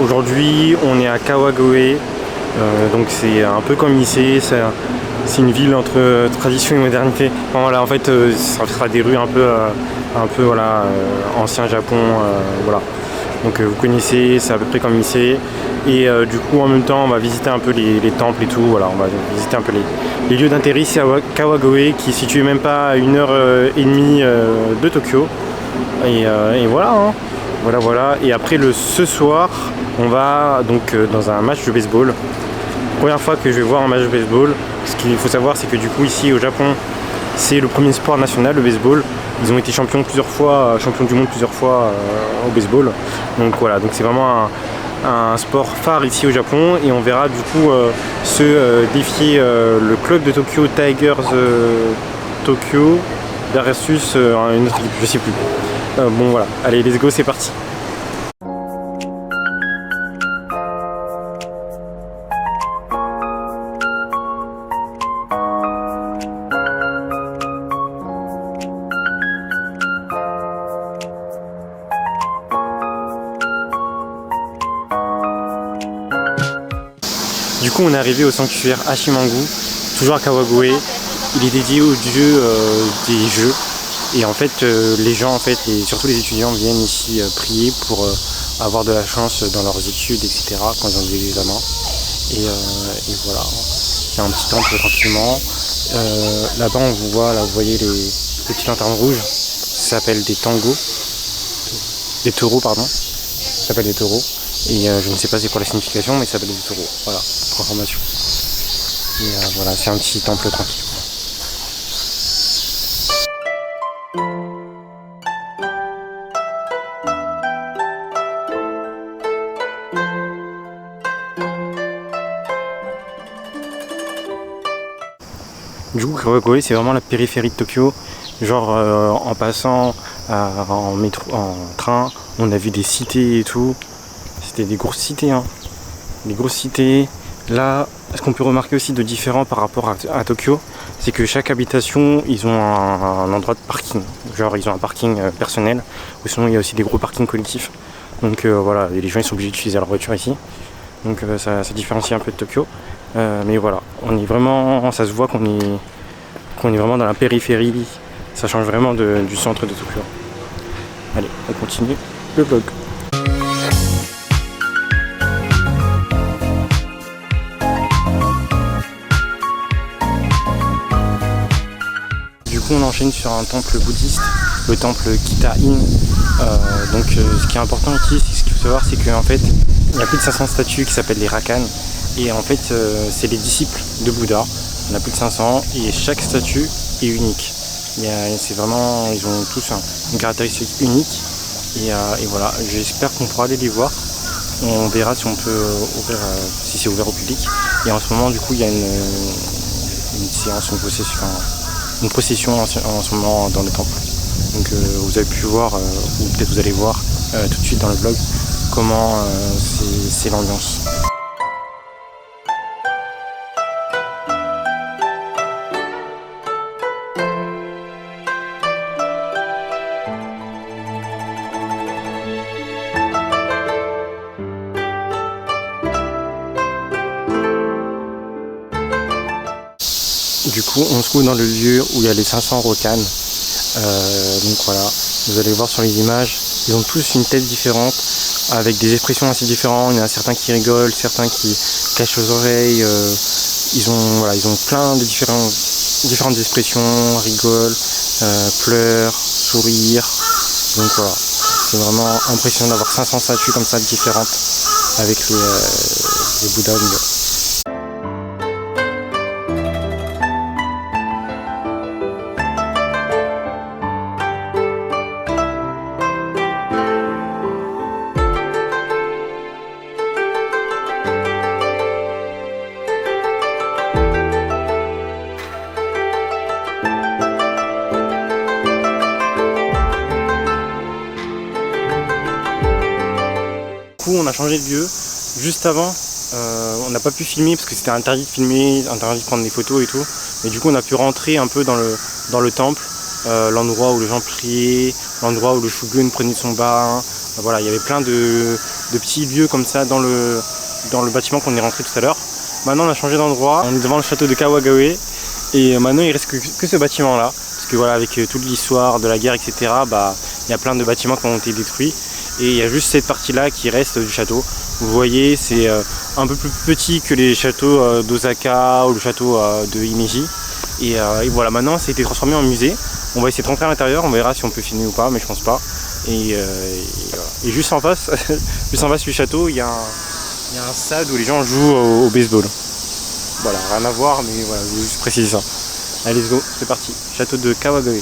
Aujourd'hui on est à Kawagoe, donc c'est un peu comme ici, c'est une ville entre tradition et modernité. Enfin, voilà, en fait ça sera des rues un peu voilà, ancien Japon, voilà. Donc vous connaissez, c'est à peu près comme ici. Et du coup en même temps on va visiter un peu les temples et tout, voilà, on va visiter un peu les lieux d'intérêt ici à Kawagoe, qui est situé même pas à 1h30 de Tokyo. Et voilà, hein. Voilà. Et après ce soir, on va donc dans un match de baseball. Première fois que je vais voir un match de baseball. Ce qu'il faut savoir, c'est que du coup ici au Japon, c'est le premier sport national, le baseball. Ils ont été champions du monde plusieurs fois au baseball. Donc voilà, donc c'est vraiment un sport phare ici au Japon. Et on verra du coup se défier le club de Tokyo Tigers Tokyo versus une autre équipe, je sais plus. Bon voilà, allez let's go, c'est parti. Du coup on est arrivé au sanctuaire Hachimangu, toujours à Kawagoe. Il est dédié au dieu des jeux. Et en fait les gens, et surtout les étudiants, viennent ici prier pour avoir de la chance dans leurs études, etc. quand ils ont des examens. Et voilà, c'est un petit temple tranquillement. Là-bas on vous voit, là vous voyez les petites lanternes rouges, ça s'appelle des tangos, des taureaux pardon, ça s'appelle des taureaux. Et je ne sais pas c'est quoi la signification, mais ça s'appelle des taureaux, voilà, pour information. Et voilà, c'est un petit temple tranquille. Du coup, Kawagoe, c'est vraiment la périphérie de Tokyo. Genre, en passant en métro, en train, on a vu des cités et tout. C'était des grosses cités, hein. Des grosses cités. Là, ce qu'on peut remarquer aussi de différent par rapport à Tokyo, c'est que chaque habitation, ils ont un endroit de parking. Genre, ils ont un parking personnel, ou sinon il y a aussi des gros parkings collectifs. Donc voilà, les gens ils sont obligés d'utiliser leur voiture ici. Donc ça différencie un peu de Tokyo. Mais voilà, on est vraiment, ça se voit qu'on est vraiment dans la périphérie. Ça change vraiment du centre de Tokyo. Allez, on continue le vlog. Du coup on enchaîne sur un temple bouddhiste, le temple Kita-in. Ce qui est important ici, ce qu'il faut savoir, c'est qu'en fait il y a plus de 500 statues qui s'appellent les Rakan. Et en fait c'est les disciples de Bouddha. On a plus de 500 et chaque statue est unique. C'est vraiment, ils ont tous une caractéristique unique. Et voilà, j'espère qu'on pourra aller les voir. On verra si on peut ouvrir, si c'est ouvert au public. Et en ce moment du coup il y a une séance, une procession en ce moment dans le temple. Donc vous avez pu voir, ou peut-être vous allez voir tout de suite dans le vlog, comment c'est l'ambiance. Du coup on se trouve dans le lieu où il y a les 500 Rokan. Donc voilà, vous allez voir sur les images, ils ont tous une tête différente, avec des expressions assez différentes. Il y en a certains qui rigolent, certains qui cachent les oreilles. Ils ont plein de différentes expressions, rigolent, pleurent, sourire. Donc voilà, c'est vraiment impressionnant d'avoir 500 statues comme ça différentes avec les Bouddhas au milieu. On a changé de lieu. Juste avant, on n'a pas pu filmer parce que c'était interdit de filmer, interdit de prendre des photos et tout. Mais du coup, on a pu rentrer un peu dans le temple, l'endroit où les gens priaient, l'endroit où le shogun prenait son bain. Voilà, il y avait plein de de petits lieux comme ça dans le bâtiment qu'on est rentré tout à l'heure. Maintenant on a changé d'endroit, on est devant le château de Kawagawe et maintenant il reste que ce bâtiment là. Parce que voilà, avec toute l'histoire de la guerre, etc., il y a plein de bâtiments qui ont été détruits. Et il y a juste cette partie là qui reste du château. Vous voyez, c'est un peu plus petit que les châteaux d'Osaka ou le château de Himeji. Et voilà, maintenant ça a été transformé en musée. On va essayer de rentrer à l'intérieur, on verra si on peut filmer ou pas, mais je pense pas. Et juste en face, juste en face du château, il y a un stade où les gens jouent au baseball. Voilà, rien à voir, mais voilà, je voulais juste préciser ça. Allez, let's go, c'est parti. Château de Kawagawe.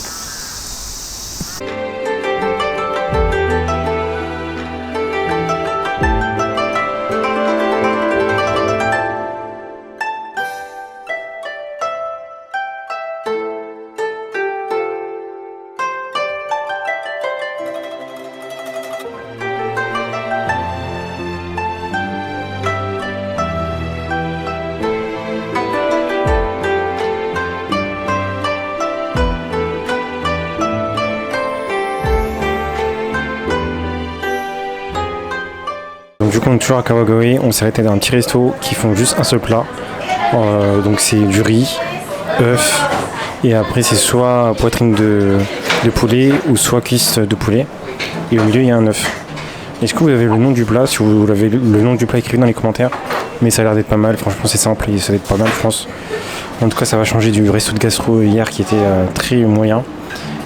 Donc du coup on est toujours à Kawagawe, on s'est arrêté dans un petit resto qui font juste un seul plat. Donc c'est du riz, œuf et après c'est soit poitrine de poulet ou soit cuisse de poulet. Et au milieu il y a un œuf. Est-ce que vous avez le nom du plat? Si vous avez le nom du plat, écrit dans les commentaires. Mais ça a l'air d'être pas mal, franchement c'est simple et ça va être pas mal je pense. En tout cas ça va changer du resto de gastro hier qui était très moyen.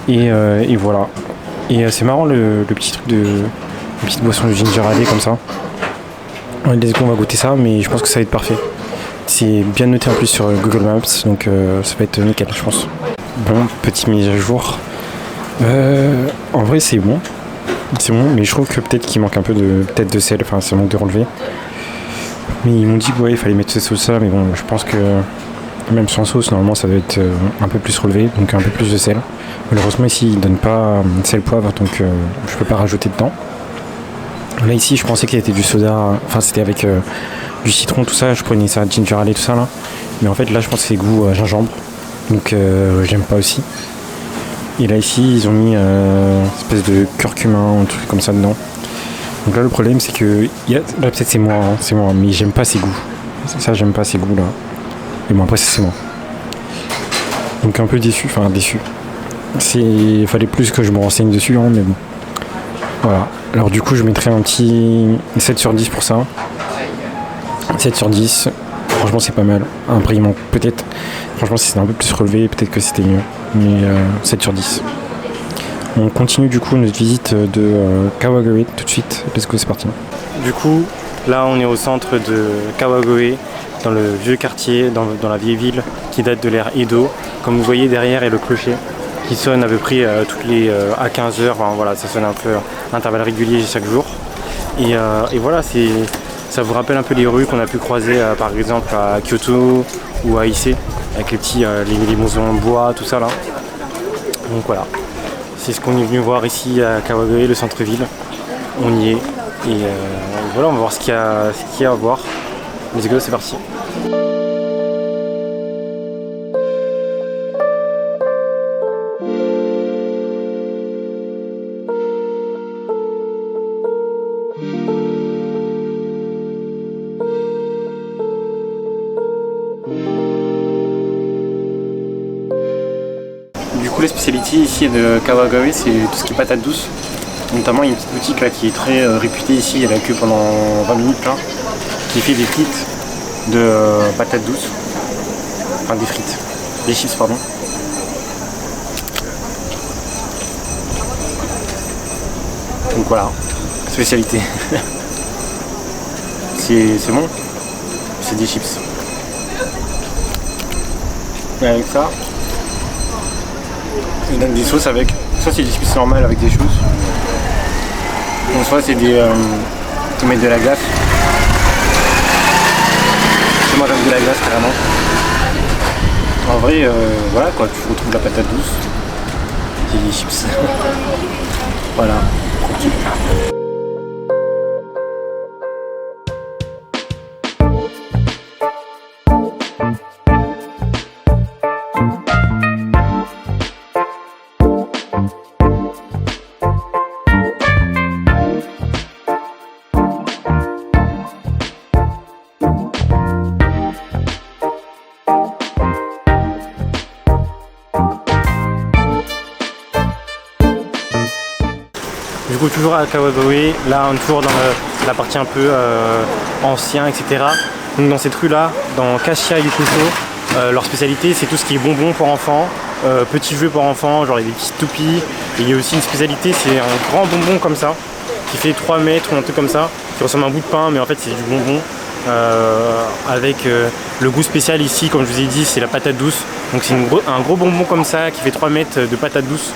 Et voilà. Et c'est marrant le petit truc de... Une petite boisson de ginger ale comme ça. Ouais, let's go, on va goûter ça, mais je pense que ça va être parfait. C'est bien noté en plus sur Google Maps, donc ça va être nickel, je pense. Bon, petite mise à jour. En vrai, c'est bon. C'est bon, mais je trouve que peut-être qu'il manque un peu de sel, enfin, ça manque de relevé. Mais ils m'ont dit que ouais, il fallait mettre cette sauce là, mais bon, je pense que même sans sauce, normalement, ça doit être un peu plus relevé, donc un peu plus de sel. Malheureusement, ici, ils donnent pas sel poivre, donc je peux pas rajouter dedans. Là ici je pensais qu'il y avait du soda, enfin c'était avec du citron tout ça, je prenais ça ginger ale tout ça là. Mais en fait là je pense que c'est goût gingembre, donc j'aime pas aussi. Et là ici ils ont mis une espèce de curcuma, un truc comme ça dedans. Donc là le problème c'est que, là peut-être c'est moi, mais j'aime pas ces goûts. Ça j'aime pas ces goûts là. Et bon après c'est moi. Donc un peu déçu, il fallait plus que je me renseigne dessus hein, mais bon. Voilà, alors du coup je mettrais un petit 7 sur 10 pour ça. 7 sur 10, franchement c'est pas mal. Après il manque peut-être, franchement si c'était un peu plus relevé, peut-être que c'était mieux. Mais 7 sur 10. On continue du coup notre visite de Kawagawe tout de suite. Let's go, c'est parti. Du coup, là on est au centre de Kawagawe, dans le vieux quartier, dans la vieille ville qui date de l'ère Edo. Comme vous voyez derrière est le clocher qui sonne à peu près toutes les à 15h, enfin, voilà, ça sonne un peu à intervalles réguliers chaque jour. Et voilà, ça vous rappelle un peu les rues qu'on a pu croiser par exemple à Kyoto ou à Ise, avec les maisons en bois, tout ça là. Donc voilà, c'est ce qu'on est venu voir ici à Kawagawe, le centre-ville. On y est. Et voilà, on va voir ce qu'il y a à voir. Let's go, c'est parti. Du coup, la spécialité ici de Kawagawe, c'est tout ce qui est patates douces. Notamment, il y a une petite boutique là qui est très réputée ici, il y a la queue pendant 20 minutes là, qui fait des frites de patates douces. Enfin, des chips, pardon. Donc voilà, spécialité. C'est bon, c'est des chips. Et avec ça, je donne des sauces avec. Soit c'est des chips normales avec des choses. Donc soit c'est des. Ils mettent de la glace. Moi j'aime de la glace carrément. En vrai, voilà quoi, tu retrouves la patate douce. Et des chips. Voilà, tranquille. coup toujours à Kawagoe, là on est toujours dans la partie un peu ancien, etc. Donc dans cette rue là, dans Kasha Yukusho, leur spécialité c'est tout ce qui est bonbons pour enfants, petits jeux pour enfants, genre il y a des petites toupies. Et il y a aussi une spécialité, c'est un grand bonbon comme ça, qui fait 3 mètres ou un truc comme ça, qui ressemble à un bout de pain mais en fait c'est du bonbon. Avec le goût spécial ici, comme je vous ai dit, c'est la patate douce. Donc c'est un gros bonbon comme ça qui fait 3 mètres de patate douce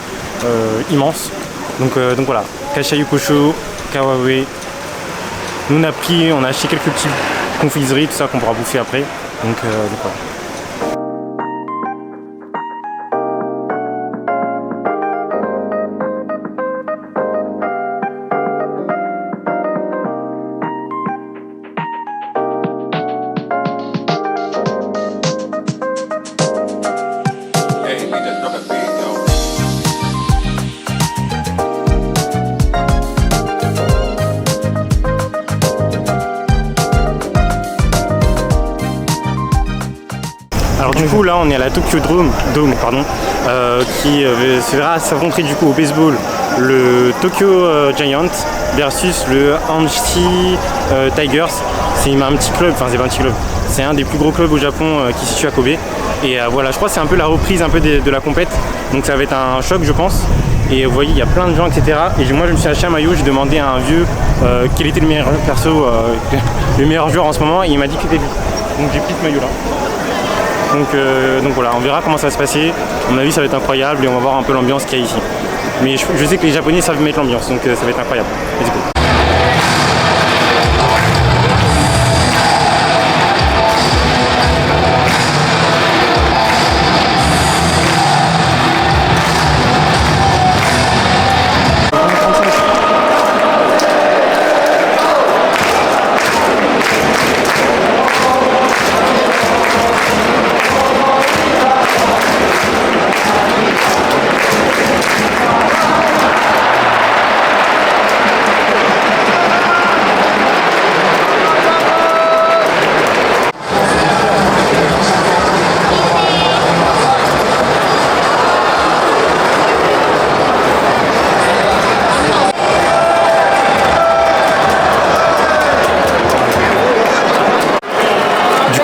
immense. Donc voilà, Kasha Yukusho, Kawagoe. Nous on a acheté quelques petites confiseries, tout ça qu'on pourra bouffer après. Donc voilà. Alors du coup là on est à la Tokyo Dome qui se verra s'affronter du coup au baseball le Tokyo Giants versus le Hanshi Tigers. C'est un petit club, enfin c'est pas un petit club, c'est un des plus gros clubs au Japon qui se situe à Kobe. Et voilà, je crois que c'est un peu la reprise un peu de la compète, donc ça va être un choc je pense. Et vous voyez il y a plein de gens etc. Et moi je me suis acheté un maillot, j'ai demandé à un vieux quel était le meilleur perso, le meilleur joueur en ce moment et il m'a dit que c'était lui. Donc j'ai pris ce maillot là. Donc voilà, on verra comment ça va se passer. À mon avis ça va être incroyable et on va voir un peu l'ambiance qu'il y a ici. Mais je sais que les Japonais savent mettre l'ambiance, donc ça va être incroyable. Let's go.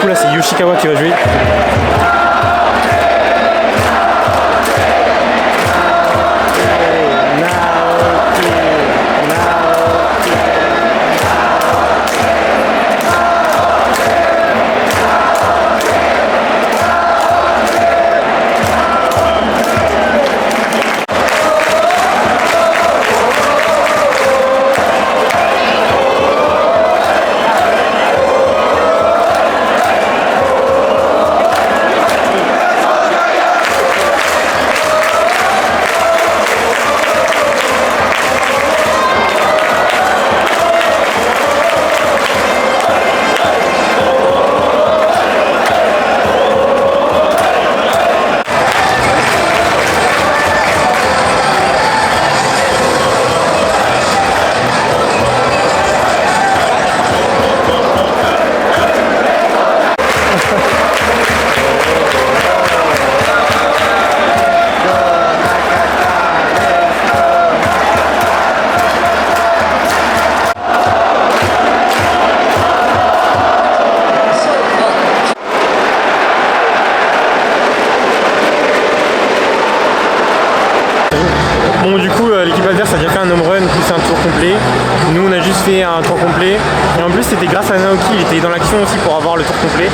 Là c'est Yoshikawa qui va jouer. Bon du coup l'équipe adverse a déjà fait un home run plus un tour complet. Nous on a juste fait un tour complet. Et en plus c'était grâce à Naoki, il était dans l'action aussi pour avoir le tour complet.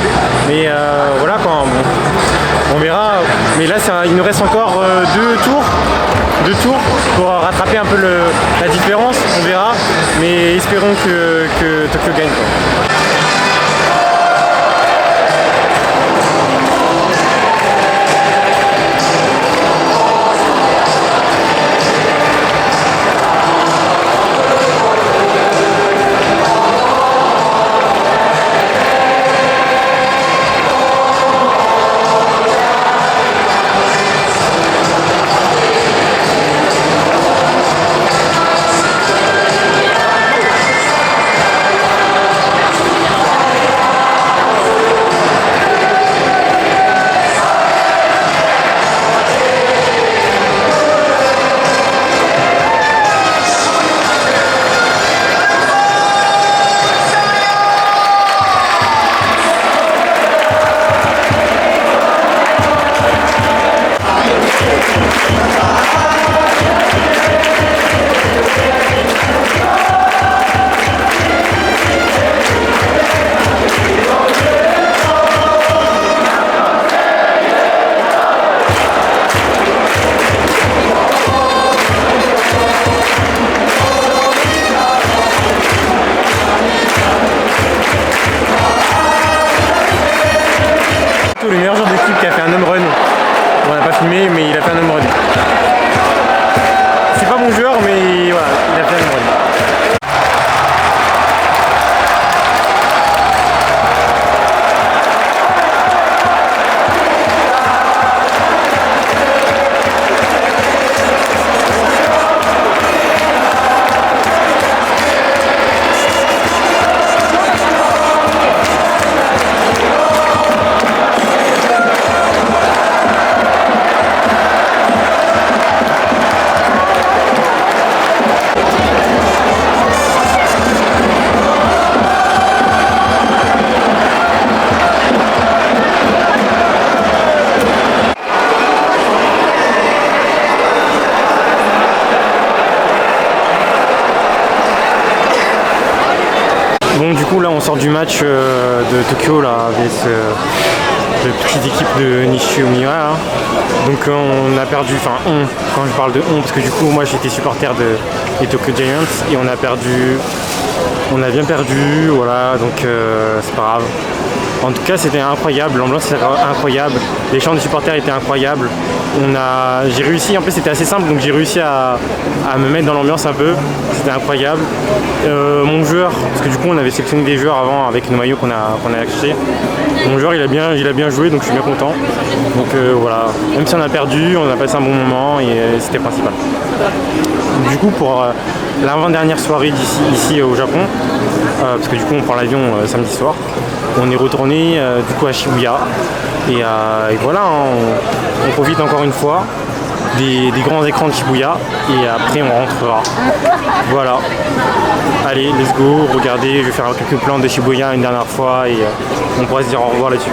Mais voilà quoi, bon, on verra. Mais là il nous reste encore deux tours pour rattraper un peu la différence, on verra. Mais espérons que Tokyo gagne quoi. le meilleur joueur de l'équipe qui a fait un home run. On n'a pas filmé, mais il a fait un home run. C'est pas mon joueur, mais voilà, il a fait un home run. Bon, du coup là on sort du match de Tokyo là avec la petite équipe de Nishio Miura là. Donc on a perdu, enfin quand je parle de parce que du coup moi j'étais supporter des Tokyo Giants et on a bien perdu, voilà, donc c'est pas grave. En tout cas c'était incroyable, l'ambiance était incroyable, les chants des supporters étaient incroyables. J'ai réussi, en plus c'était assez simple, donc j'ai réussi à me mettre dans l'ambiance un peu, c'était incroyable. Mon joueur, parce que du coup on avait sélectionné des joueurs avant avec nos maillots qu'on a achetés. Mon joueur il a bien joué, donc je suis bien content. Donc voilà, même si on a perdu, on a passé un bon moment et c'était principal. Du coup pour l'avant-dernière soirée ici au Japon, parce que du coup on prend l'avion samedi soir, on est retourné du coup à Shibuya et voilà, on profite encore une fois des grands écrans de Shibuya et après on rentrera. Voilà, allez let's go, regardez, je vais faire quelques plans de Shibuya une dernière fois et on pourra se dire au revoir là-dessus.